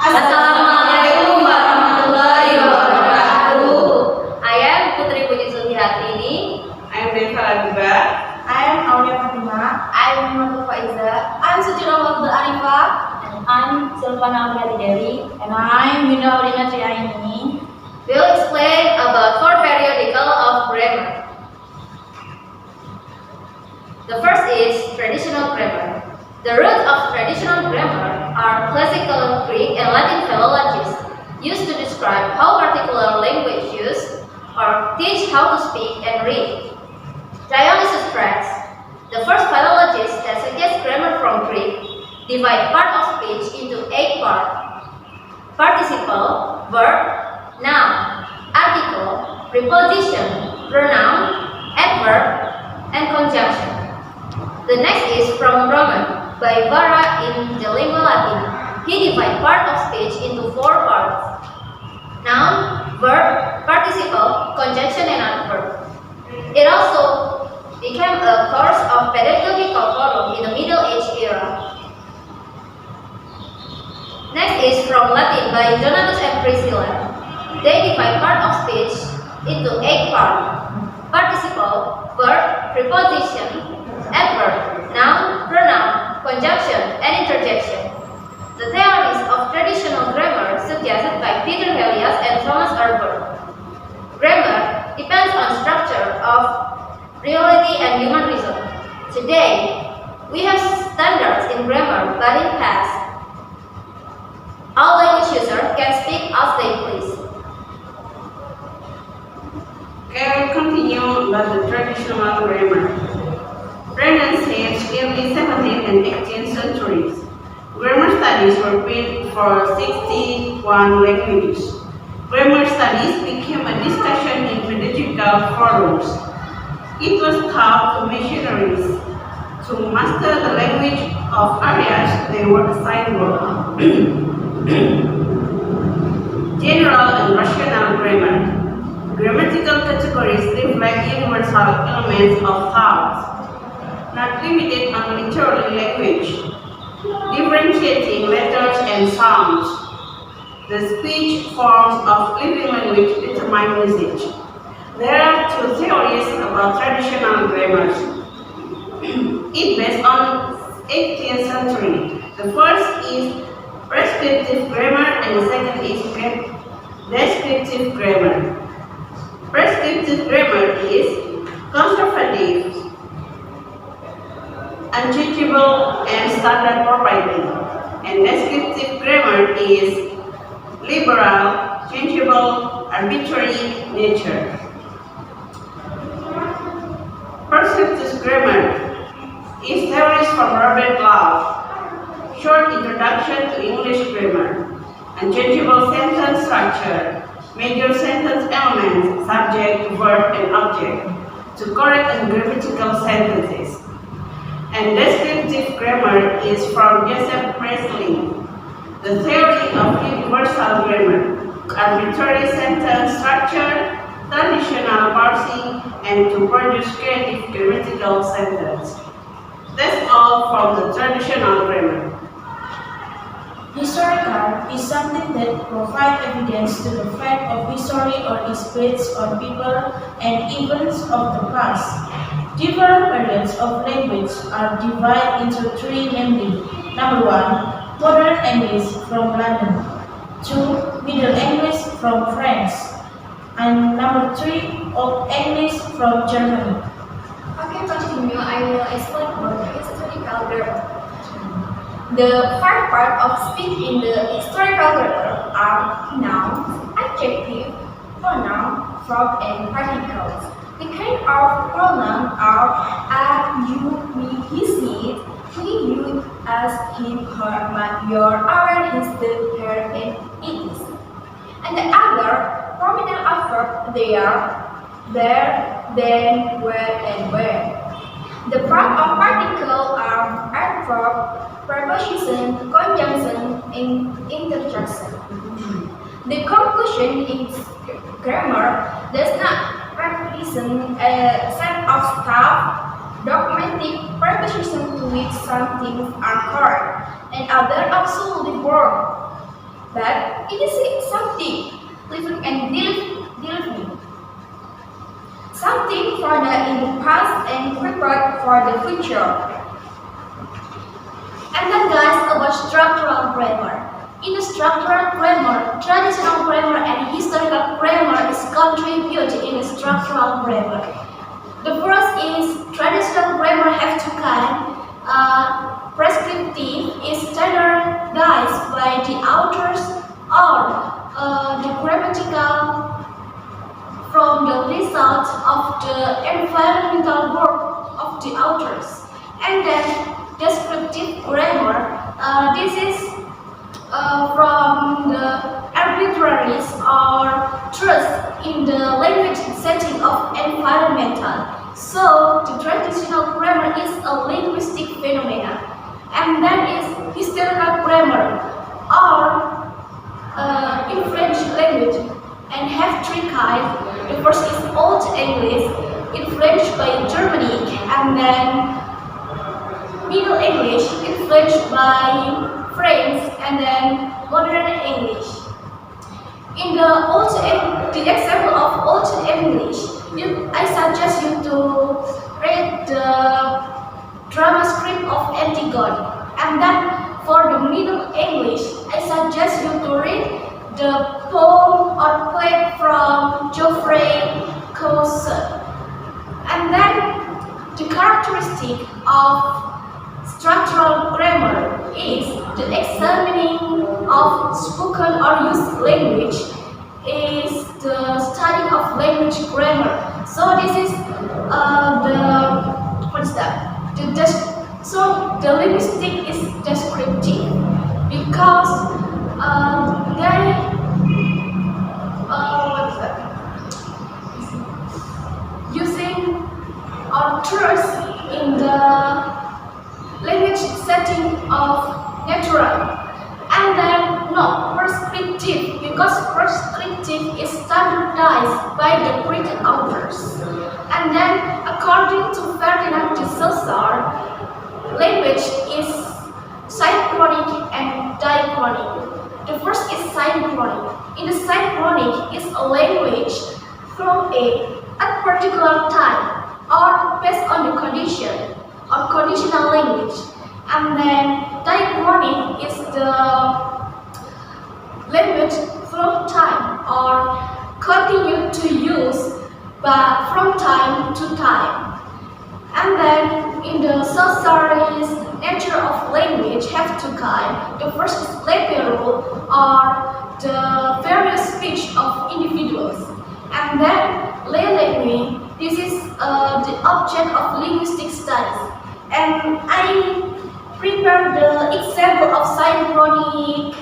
Assalamualaikum warahmatullahi wabarakatuh. I am Putri Puji Sulihatini. I am Deva Labiba. I am Aulia Fatima. I am Muhammad Faiza. I am Sujira Wabdul Arifah. And I'm Silvana Aulia Dewi. And I am Yunda Aulina Triaini. We'll explain about four periodical of grammar. The first is traditional grammar. The roots of traditional grammar are classical Greek and Latin philologies used to describe how particular language use or teach how to speak and read. Dionysius Prax, the first philologist that suggests grammar from Greek, divide part of speech into 8 parts: participle, verb, noun, article, preposition, pronoun, adverb, and conjunction. The next is from Roman by Varra in the Lingua Latina. He divided part of speech into 4 parts: noun, verb, participle, conjunction, and adverb. It also became a course of pedagogical forum in the Middle Age era. Next is from Latin by Donatus and Priscilla. They divide part of speech into 8 parts: participle, verb, preposition, adverb, noun, pronoun, conjunction, and interjection. The theories of traditional grammar suggested by Peter Helias and Thomas Urban. Grammar depends on structure of reality and human reason. Today, we have standards in grammar, but in past, all language users can speak as they please. I will continue about the traditional grammar. Renaissance in the 17th and 18th centuries. Grammar studies were built for 61 languages. Grammar studies became a discussion in pedagogical forums. It was taught to missionaries to master the language of areas they were assigned work. General and rational grammar. Grammatical categories reflect universal elements of thought, not limited on literary language, differentiating letters and sounds. The speech forms of living language determine usage. There are 2 theories about traditional grammar. It based on 18th century. The first is prescriptive grammar and the second is descriptive grammar. Prescriptive grammar is conservative, unchangeable, and standard propriety, and descriptive grammar is liberal, changeable, arbitrary nature. Prescriptive grammar is theories from Robert Love. Short introduction to English grammar. Unchangeable sentence structure. Major sentence elements, subject, verb, and object, to correct ungrammatical sentences. And descriptive grammar is from Joseph Priestley. The theory of universal grammar, arbitrary sentence structure, traditional parsing, and to produce creative grammatical sentence. That's all from the traditional grammar. Historical is something that provides evidence to the fact of history or is based on people and events of the past. Different periods of language are divided into 3, namely: number 1, Modern English from London; 2, Middle English from France; and number 3, Old English from Germany. Okay, continue. I will explain about the historical grammar. The 5 parts of speech in the historical grammar are nouns, adjective, pronoun, verb, and particles. The kind of pronoun are I, you, me, he, she, you, us, him, her, my, your, our, his, the, her, and it is. And the other prominent adverbs they are there, then, when, and where. The part of particle are adverb, preposition, conjunction, and interjection. The conclusion in grammar does not represent a set of stuff, dogmatic prepositions to which some things are correct and others absolutely wrong. but it is something living and living. Something for the past and prepared for the future. And then guys, about structural grammar. In the structural grammar, traditional grammar and historical grammar is contributed in the structural grammar. The first is traditional grammar have two kinds. Prescriptive is standardized by the authors, or the grammatical from the result of the environmental work of the authors. And then descriptive grammar, this is from the arbitraries or truths in the language setting of environmental. So the traditional grammar is a linguistic phenomenon. And then is historical grammar or in French language and have three kinds. The first is Old English, influenced by Germany, and then Middle English, influenced by France, and then Modern English. In the example of Old English, I suggest you to read the drama script of Antigone, and then for the Middle English, I suggest you to read the poem or play from Geoffrey Chaucer. And then the characteristic of structural grammar is the examining of spoken or used language is the study of language grammar. So this is so the linguistic is descriptive because using or trust in the language setting of natural, and then not prescriptive because prescriptive is standardized by the Greek authors. And then according to Ferdinand de Saussure, language is synchronic and diachronic. The first is synchronic. In the synchronic is a language from at particular time or based on the condition or conditional language. And then diachronic is the language from time or continue to use but from time to time. And then in the Saussure's nature of language have two kinds. The first is literal or the various speech of individuals. And then lay language, this is the object of linguistic studies. And I prepared the example of synchronic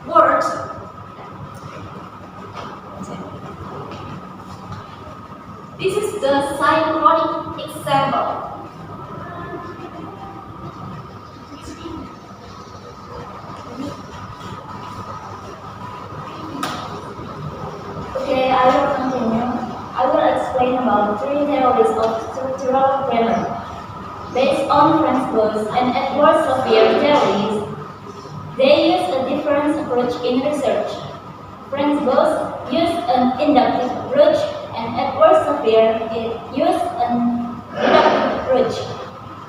words. This is the synchronic example. Okay, I will continue. I will explain about three theories of structural grammar. Based on Franz Boas and Edward Sapir theories, they use a different approach in research. Franz Boas used an inductive approach and Edward Sapir used an deductive approach.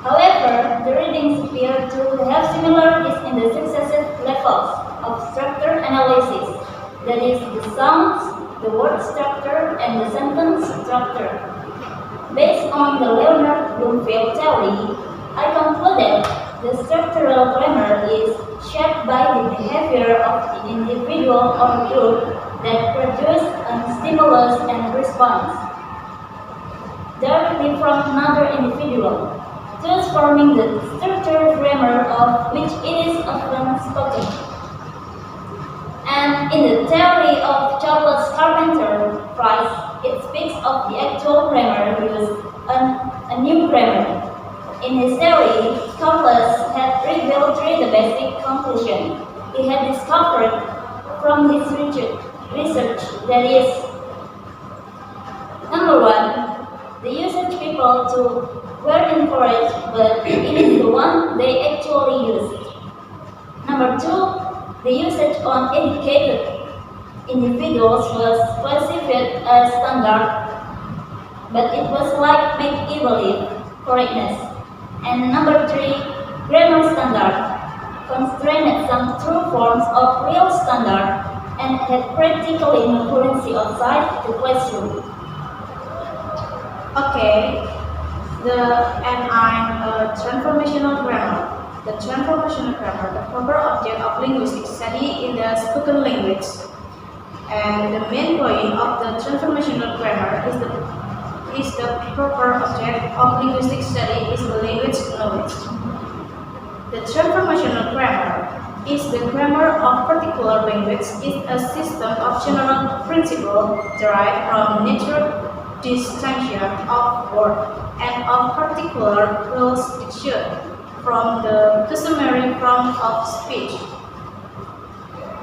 However, the readings appear to have similarities in the successive levels of structure analysis, that is, the sounds, the word structure, and the sentence structure. Based on the Leonard Bloomfield theory, I concluded the structural grammar is shaped by the behavior of the individual or group that produce a stimulus and response directly from another individual, thus forming the structured grammar of which it is often spoken. And in the theory of Charles Carpenter Price, it speaks of the actual grammar used a new grammar. In his theory, Charles had revealed the basic conclusion he had discovered from his research, that is, number one, the usage people were encouraged, but it is the one they actually used. Number two, The usage on educated individuals was perceived as standard, but it was like make-believe correctness. And number three, grammar standard constrained some true forms of real standard and had practically no currency outside the classroom. Okay, transformational grammar. The transformational grammar, the proper object of linguistic study in the spoken language. And the main point of the transformational grammar is the proper object of linguistic study is the language knowledge. The transformational grammar is the grammar of particular language is a system of general principles derived from natural distinction of word and of particular rules issued from the customary form of speech.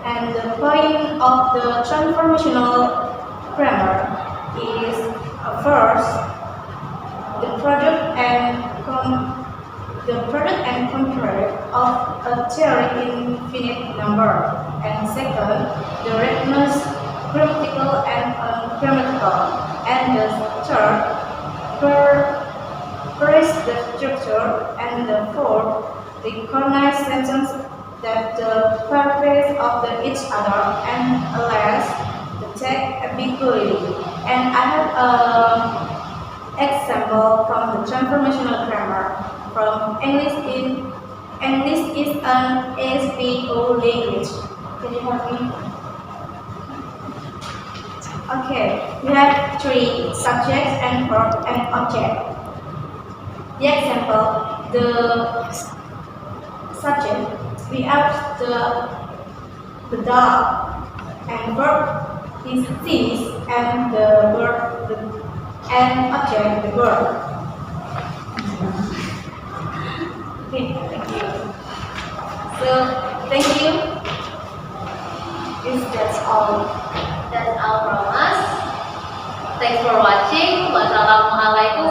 And the point of the transformational grammar is first the product and contrary of a theory infinite number, and second the readiness grammatical and ungrammatical, and the third first the structure, and the fourth the cognized sentence that the purpose of each other, and last the text ambiguity. And I have an example from the transformational grammar from English is an SVO language. Can you help me? Okay, we have three subjects and verb and object. The example, the subject, we have the dog, and verb is this, and the verb and object the verb. Okay, thank you. So thank you. That's all. That's all from us. Thanks for watching. Wassalamualaikum